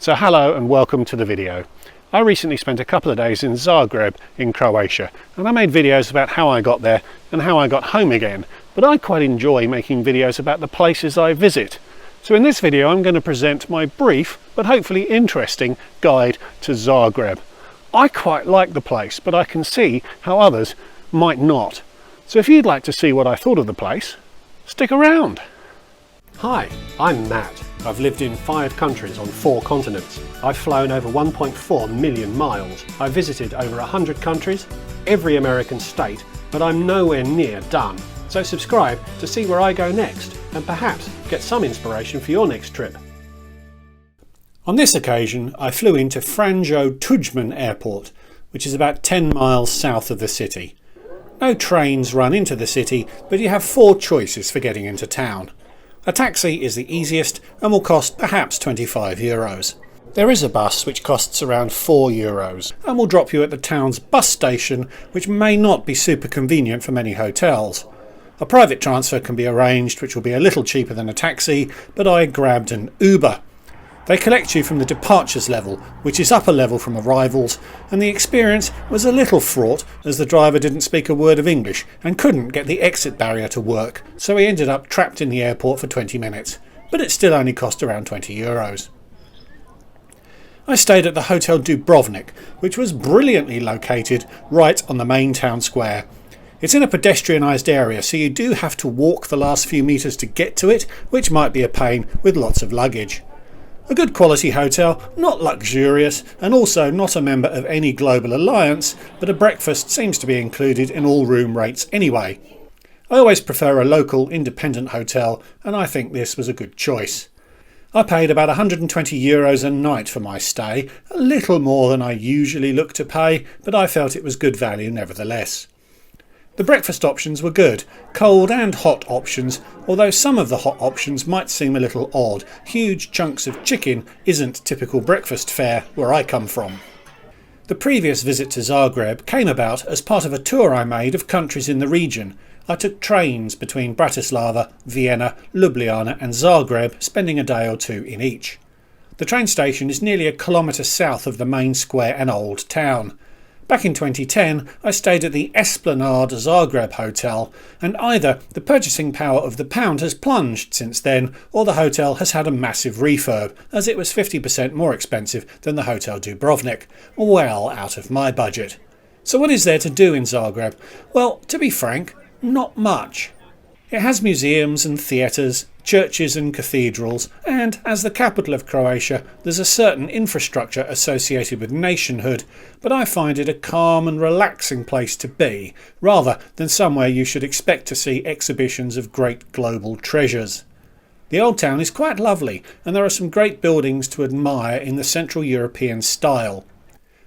So hello and welcome to the video. I recently spent a couple of days in Zagreb in Croatia, and I made videos about how I got there and how I got home again, but I quite enjoy making videos about the places I visit. So in this video I'm going to present my brief but hopefully interesting guide to Zagreb. I quite like the place, but I can see how others might not. So if you'd like to see what I thought of the place, stick around. Hi, I'm Matt. I've lived in 5 countries on 4 continents. I've flown over 1.4 million miles. I've visited over 100 countries, every American state, but I'm nowhere near done. So subscribe to see where I go next and perhaps get some inspiration for your next trip. On this occasion, I flew into Franjo Tuđman Airport, which is about 10 miles south of the city. No trains run into the city, but you have 4 choices for getting into town. A taxi is the easiest and will cost perhaps €25. There is a bus which costs around €4 and will drop you at the town's bus station, which may not be super convenient for many hotels. A private transfer can be arranged, which will be a little cheaper than a taxi, but I grabbed an Uber. They collect you from the departures level, which is up a level from arrivals, and the experience was a little fraught as the driver didn't speak a word of English and couldn't get the exit barrier to work, so we ended up trapped in the airport for 20 minutes, but it still only cost around €20. I stayed at the Hotel Dubrovnik, which was brilliantly located right on the main town square. It's in a pedestrianised area, so you do have to walk the last few metres to get to it, which might be a pain with lots of luggage. A good quality hotel, not luxurious, and also not a member of any global alliance, but a breakfast seems to be included in all room rates anyway. I always prefer a local independent hotel, and I think this was a good choice. I paid about €120 a night for my stay, a little more than I usually look to pay, but I felt it was good value nevertheless. The breakfast options were good, cold and hot options, although some of the hot options might seem a little odd. Huge chunks of chicken isn't typical breakfast fare where I come from. The previous visit to Zagreb came about as part of a tour I made of countries in the region. I took trains between Bratislava, Vienna, Ljubljana and Zagreb, spending a day or 2 in each. The train station is nearly a kilometre south of the main square and old town. Back in 2010, I stayed at the Esplanade Zagreb Hotel, and either the purchasing power of the pound has plunged since then, or the hotel has had a massive refurb, as it was 50% more expensive than the Hotel Dubrovnik, well out of my budget. So what is there to do in Zagreb? Well, to be frank, not much. It has museums and theatres, churches and cathedrals, and as the capital of Croatia, there's a certain infrastructure associated with nationhood, but I find it a calm and relaxing place to be, rather than somewhere you should expect to see exhibitions of great global treasures. The old town is quite lovely, and there are some great buildings to admire in the Central European style.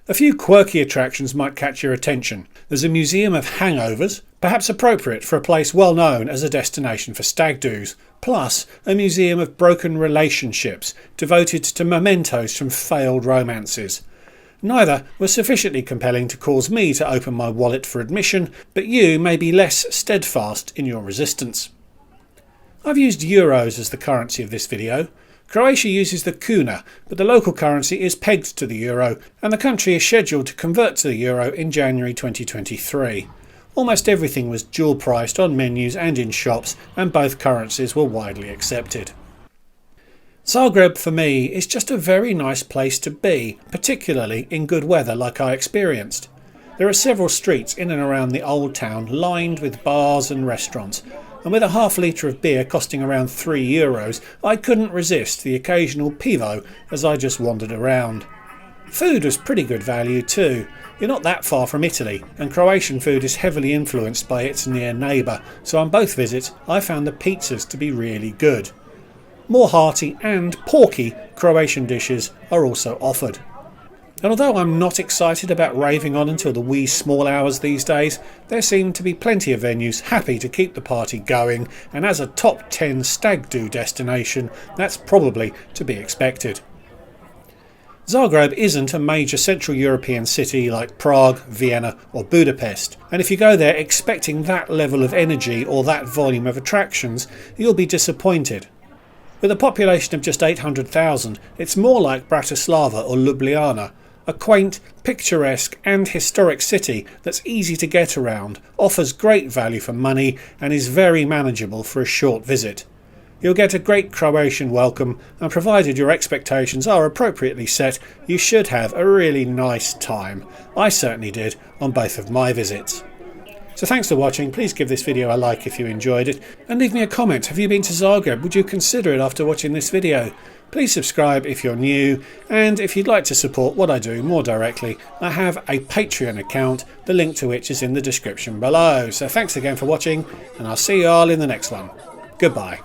A few quirky attractions might catch your attention. There's a museum of hangovers, perhaps appropriate for a place well known as a destination for stag do's, plus a museum of broken relationships devoted to mementos from failed romances. Neither were sufficiently compelling to cause me to open my wallet for admission, but you may be less steadfast in your resistance. I've used euros as the currency of this video. Croatia uses the kuna, but the local currency is pegged to the euro, and the country is scheduled to convert to the euro in January 2023. Almost everything was dual priced on menus and in shops, and both currencies were widely accepted. Zagreb for me is just a very nice place to be, particularly in good weather like I experienced. There are several streets in and around the old town lined with bars and restaurants, and with a half litre of beer costing around €3, I couldn't resist the occasional pivo as I just wandered around. Food was pretty good value too. You're not that far from Italy, and Croatian food is heavily influenced by its near neighbour, so on both visits I found the pizzas to be really good. More hearty and porky Croatian dishes are also offered. And although I'm not excited about raving on until the wee small hours these days, there seem to be plenty of venues happy to keep the party going, and as a top 10 stag do destination, that's probably to be expected. Zagreb isn't a major Central European city like Prague, Vienna or Budapest, and if you go there expecting that level of energy or that volume of attractions, you'll be disappointed. With a population of just 800,000, it's more like Bratislava or Ljubljana, a quaint, picturesque and historic city that's easy to get around, offers great value for money and is very manageable for a short visit. You'll get a great Croatian welcome, and provided your expectations are appropriately set, you should have a really nice time. I certainly did on both of my visits. So thanks for watching. Please give this video a like if you enjoyed it, and leave me a comment. Have you been to Zagreb? Would you consider it after watching this video? Please subscribe if you're new, and if you'd like to support what I do more directly, I have a Patreon account, the link to which is in the description below. So thanks again for watching, and I'll see you all in the next one. Goodbye.